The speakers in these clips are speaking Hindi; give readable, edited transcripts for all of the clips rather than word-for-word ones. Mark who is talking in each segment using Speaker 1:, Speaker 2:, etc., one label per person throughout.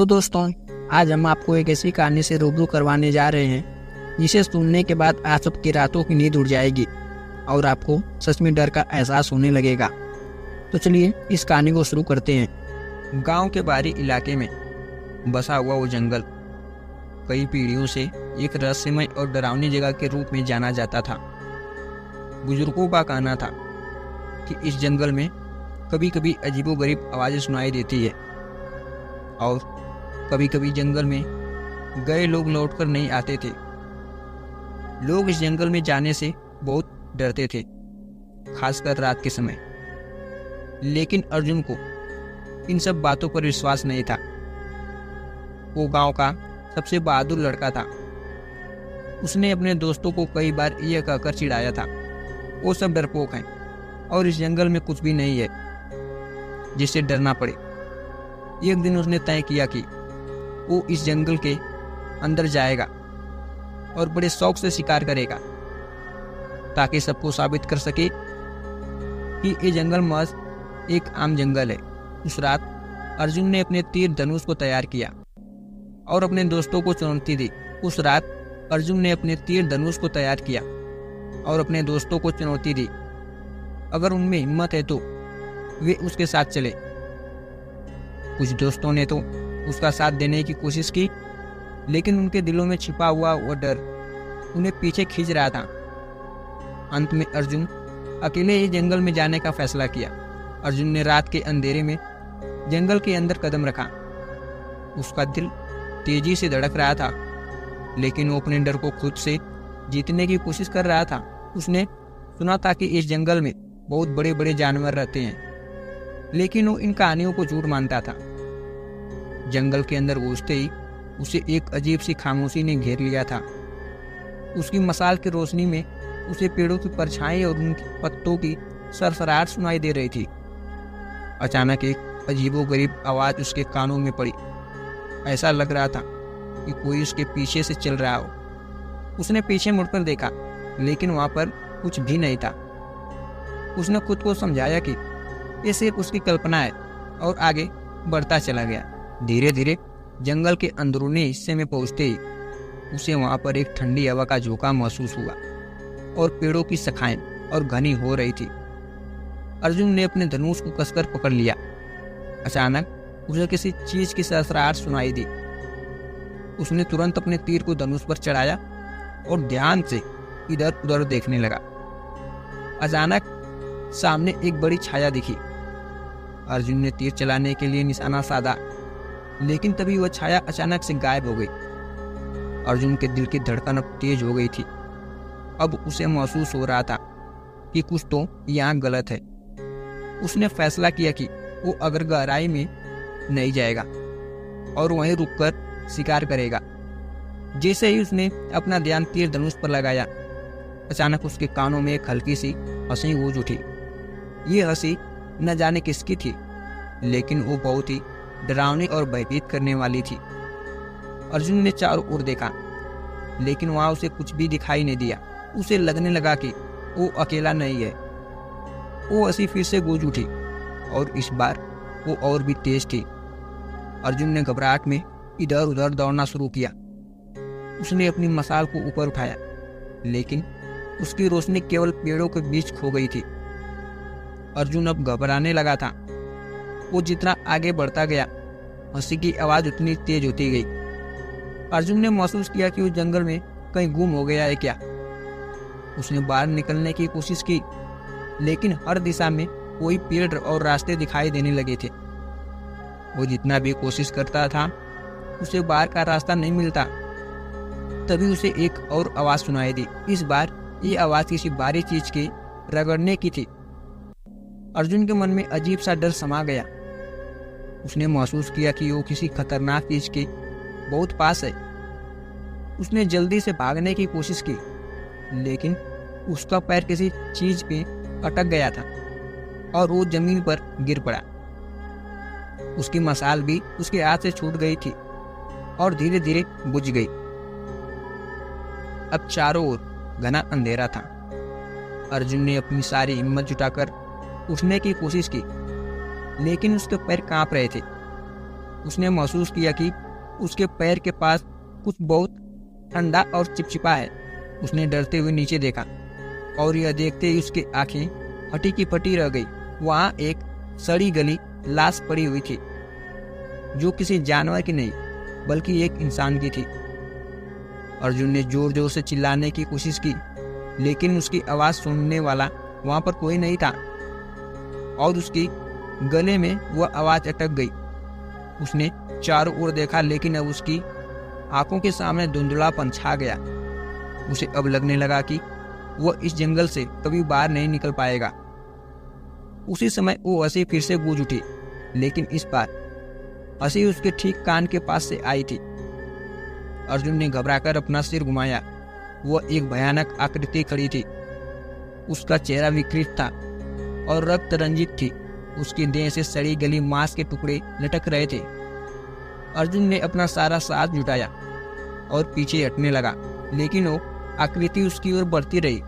Speaker 1: तो दोस्तों, आज हम आपको एक ऐसी कहानी से रूबरू करवाने जा रहे हैं जिसे सुनने के बाद आप सबकी रातों की नींद उड़ जाएगी और आपको सच में डर का एहसास होने लगेगा। तो चलिए इस कहानी को शुरू करते हैं। गांव के बाहरी इलाके में बसा हुआ वो जंगल कई पीढ़ियों से एक रहस्यमय और डरावनी जगह के रूप में जाना जाता था। बुजुर्गों का कहना था कि इस जंगल में कभी कभी अजीबोगरीब आवाज़ें सुनाई देती है और कभी कभी जंगल में गए लोग लौटकर नहीं आते थे। लोग इस जंगल में जाने से बहुत डरते थे, खासकर रात के समय। लेकिन अर्जुन को इन सब बातों पर विश्वास नहीं था। वो गांव का सबसे बहादुर लड़का था। उसने अपने दोस्तों को कई बार यह कहकर चिढ़ाया था, वो सब डरपोक हैं और इस जंगल में कुछ भी नहीं है जिससे डरना पड़े। एक दिन उसने तय किया कि वो इस जंगल के अंदर जाएगा और बड़े शौक से शिकार करेगा ताकि सबको साबित कर सके कि ये जंगल महज एक आम जंगल है। उस रात अर्जुन ने अपने तीर धनुष को तैयार किया और अपने दोस्तों को चुनौती दी। अगर उनमें हिम्मत है तो वे उसके साथ चले। कुछ दोस्तों ने तो उसका साथ देने की कोशिश की, लेकिन उनके दिलों में छिपा हुआ वो डर उन्हें पीछे खींच रहा था। अंत में अर्जुन अकेले ही जंगल में जाने का फैसला किया। अर्जुन ने रात के अंधेरे में जंगल के अंदर कदम रखा। उसका दिल तेजी से धड़क रहा था, लेकिन वो अपने डर को खुद से जीतने की कोशिश कर रहा था। उसने सुना था कि इस जंगल में बहुत बड़े बड़े जानवर रहते हैं, लेकिन वो इन कहानियों को झूठ मानता था। जंगल के अंदर घुसते ही उसे एक अजीब सी खामोशी ने घेर लिया था। उसकी मशाल की रोशनी में उसे पेड़ों की परछाई और उनके पत्तों की सरसराहट सुनाई दे रही थी। अचानक एक अजीबोगरीब आवाज उसके कानों में पड़ी। ऐसा लग रहा था कि कोई उसके पीछे से चल रहा हो। उसने पीछे मुड़कर देखा, लेकिन वहां पर कुछ भी नहीं था। उसने खुद को समझाया कि ये सिर्फ उसकी कल्पना है और आगे बढ़ता चला गया। धीरे धीरे जंगल के अंदरूनी हिस्से में पहुंचते ही उसे वहां पर एक ठंडी हवा का झोंका महसूस हुआ और पेड़ों की शाखाएं और घनी हो रही थी। अर्जुन ने अपने धनुष को कसकर पकड़ लिया। अचानक उसे किसी चीज की सरसराहट सुनाई दी। उसने तुरंत अपने तीर को धनुष पर चढ़ाया और ध्यान से इधर उधर देखने लगा। अचानक सामने एक बड़ी छाया दिखी। अर्जुन ने तीर चलाने के लिए निशाना साधा, लेकिन तभी वह छाया अचानक से गायब हो गई। अर्जुन के दिल की धड़कन अब तेज हो गई थी। अब उसे महसूस हो रहा था कि कुछ तो यहाँ गलत है। उसने फैसला किया कि वो अगर गहराई में नहीं जाएगा और वहीं रुककर शिकार करेगा। जैसे ही उसने अपना ध्यान तीर धनुष पर लगाया, अचानक उसके कानों में एक हल्की सी हंसी गूंज उठी। ये हंसी न जाने किसकी थी, लेकिन वो बहुत ही डरावनी और भयभीत करने वाली थी। अर्जुन ने चारों ओर देखा, लेकिन वहां उसे कुछ भी दिखाई नहीं दिया। उसे लगने लगा कि वो अकेला नहीं है। वो हंसी फिर से गूंज उठी और इस बार वो और भी तेज थी। अर्जुन ने घबराहट में इधर उधर दौड़ना शुरू किया। उसने अपनी मशाल को ऊपर उठाया, लेकिन उसकी रोशनी केवल पेड़ों के बीच खो गई थी। अर्जुन अब घबराने लगा था। वो जितना आगे बढ़ता गया, हंसी की आवाज उतनी तेज होती गई। अर्जुन ने महसूस किया कि वो जंगल में कहीं गुम हो गया है क्या। उसने बाहर निकलने की कोशिश की, लेकिन हर दिशा में कोई पेड़ और रास्ते दिखाई देने लगे थे। वो जितना भी कोशिश करता था, उसे बाहर का रास्ता नहीं मिलता। तभी उसे एक और आवाज सुनाई दी। इस बार ये आवाज किसी भारी चीज के रगड़ने की थी। अर्जुन के मन में अजीब सा डर समा गया। उसने महसूस किया कि वो किसी खतरनाक चीज के बहुत पास है। उसने जल्दी से भागने की कोशिश की, लेकिन उसका पैर किसी चीज पे अटक गया था और वो जमीन पर गिर पड़ा। उसकी मशाल भी उसके हाथ से छूट गई थी और धीरे धीरे बुझ गई। अब चारों ओर घना अंधेरा था। अर्जुन ने अपनी सारी हिम्मत जुटाकर उठने की कोशिश की, लेकिन उसके पैर कांप रहे थे। उसने महसूस किया कि उसके पैर के पास कुछ बहुत ठंडा और चिपचिपा है। उसने डरते हुए नीचे देखा और यह देखते ही उसकी आंखें फटी की फटी रह गई। वहां एक सड़ी गली लाश पड़ी हुई थी, जो किसी जानवर की नहीं बल्कि एक इंसान की थी। अर्जुन ने जोर जोर से चिल्लाने की कोशिश की, लेकिन उसकी आवाज सुनने वाला वहां पर कोई नहीं था और उसकी गले में वह आवाज अटक गई। उसने चारों ओर देखा, लेकिन अब उसकी आंखों के सामने धुंधलापन छा गया। उसे अब लगने लगा कि वह इस जंगल से कभी बाहर नहीं निकल पाएगा। उसी समय वो हंसी फिर से गूंज उठी, लेकिन इस बार हंसी उसके ठीक कान के पास से आई थी। अर्जुन ने घबराकर अपना सिर घुमाया। वह एक भयानक आकृति खड़ी थी। उसका चेहरा विकृत था और रक्त रंजित थी। उसकी देह से सड़ी गली मांस के टुकड़े लटक रहे थे। अर्जुन ने अपना सारा साहस जुटाया और पीछे हटने लगा, लेकिन वो आकृति उसकी ओर बढ़ती रही।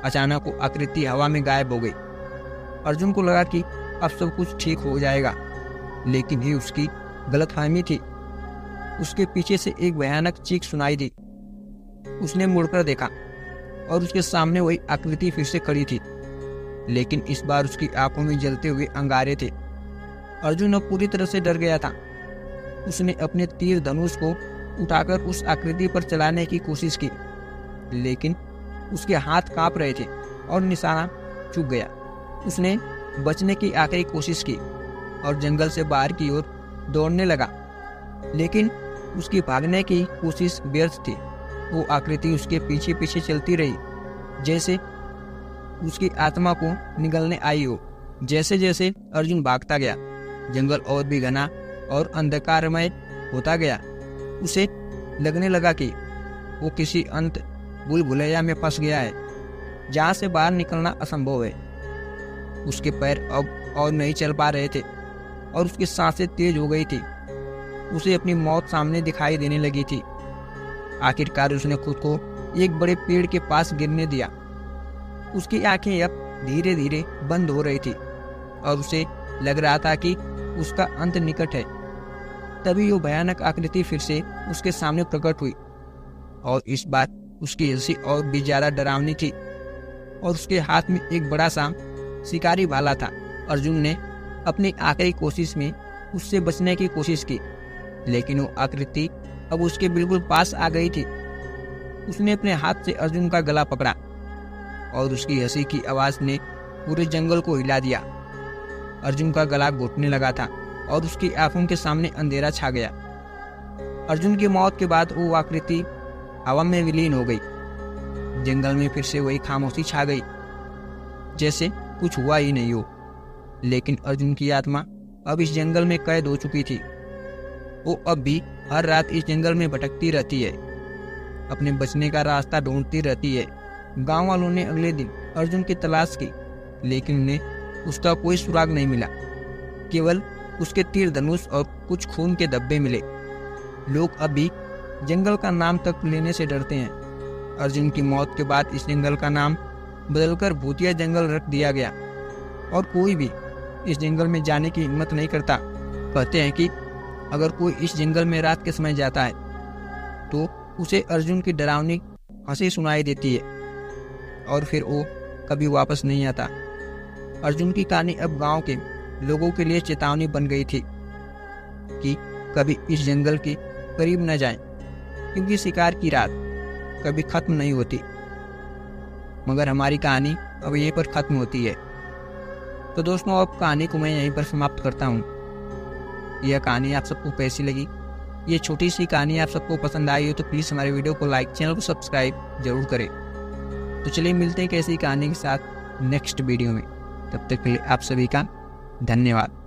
Speaker 1: अचानक वो आकृति हवा में गायब हो गई। अर्जुन को लगा कि अब सब कुछ ठीक हो जाएगा, लेकिन ये उसकी गलतफहमी थी। उसके पीछे से एक भयानक चीख सुनाई दी। उसने मुड़कर देखा और उसके सामने वही आकृति फिर से खड़ी थी, लेकिन इस बार उसकी आंखों में जलते हुए अंगारे थे। अर्जुन अब पूरी तरह से डर गया था। उसने अपने तीर धनुष को उठाकर उस आकृति पर चलाने की कोशिश की, लेकिन उसके हाथ कांप रहे थे और निशाना चूक गया। उसने बचने की आखिरी कोशिश की और जंगल से बाहर की ओर दौड़ने लगा, लेकिन उसकी भागने की कोशिश व्यर्थ थी। वो आकृति उसके पीछे पीछे चलती रही, जैसे उसकी आत्मा को निगलने आई हो। जैसे जैसे अर्जुन भागता गया, जंगल और भी घना और अंधकारमय होता गया। उसे लगने लगा कि वो किसी अंत भूल-भुलैया में फंस गया है, जहाँ से बाहर निकलना असंभव है। उसके पैर अब और नहीं चल पा रहे थे और उसकी सांसें तेज हो गई थी। उसे अपनी मौत सामने दिखाई देने लगी थी। आखिरकार उसने खुद को एक बड़े पेड़ के पास गिरने दिया। उसकी आंखें अब धीरे धीरे बंद हो रही थी और उसे लग रहा था कि उसका अंत निकट है। तभी वो भयानक आकृति फिर से उसके सामने प्रकट हुई और इस बार उसकी हंसी और भी ज्यादा डरावनी थी और उसके हाथ में एक बड़ा सा शिकारी भाला था। अर्जुन ने अपनी आखिरी कोशिश में उससे बचने की कोशिश की, लेकिन वो आकृति अब उसके बिल्कुल पास आ गई थी। उसने अपने हाथ से अर्जुन का गला पकड़ा और उसकी हंसी की आवाज ने पूरे जंगल को हिला दिया। अर्जुन का गला घुटने लगा था और उसकी आंखों के सामने अंधेरा छा गया। अर्जुन की मौत के बाद वो आकृति हवा में विलीन हो गई। जंगल में फिर से वही खामोशी छा गई, जैसे कुछ हुआ ही नहीं हो। लेकिन अर्जुन की आत्मा अब इस जंगल में कैद हो चुकी थी। वो अब भी हर रात इस जंगल में भटकती रहती है, अपने बचने का रास्ता ढूंढती रहती है। गांव वालों ने अगले दिन अर्जुन की तलाश की, लेकिन उन्हें उसका कोई सुराग नहीं मिला। केवल उसके तीर धनुष और कुछ खून के धब्बे मिले। लोग अभी जंगल का नाम तक लेने से डरते हैं। अर्जुन की मौत के बाद इस जंगल का नाम बदलकर भूतिया जंगल रख दिया गया और कोई भी इस जंगल में जाने की हिम्मत नहीं करता। कहते हैं कि अगर कोई इस जंगल में रात के समय जाता है तो उसे अर्जुन की डरावनी हंसी सुनाई देती है और फिर वो कभी वापस नहीं आता। अर्जुन की कहानी अब गांव के लोगों के लिए चेतावनी बन गई थी कि कभी इस जंगल के करीब न जाएं, क्योंकि शिकार की रात कभी खत्म नहीं होती। मगर हमारी कहानी अब यहीं पर खत्म होती है। तो दोस्तों, अब कहानी को मैं यहीं पर समाप्त करता हूँ। यह कहानी आप सबको कैसी लगी? ये छोटी सी कहानी आप सबको पसंद आई हो तो प्लीज़ हमारे वीडियो को लाइक, चैनल को सब्सक्राइब जरूर करें। तो चलिए मिलते हैं कैसी कहानी के साथ नेक्स्ट वीडियो में। तब तक के लिए आप सभी का धन्यवाद।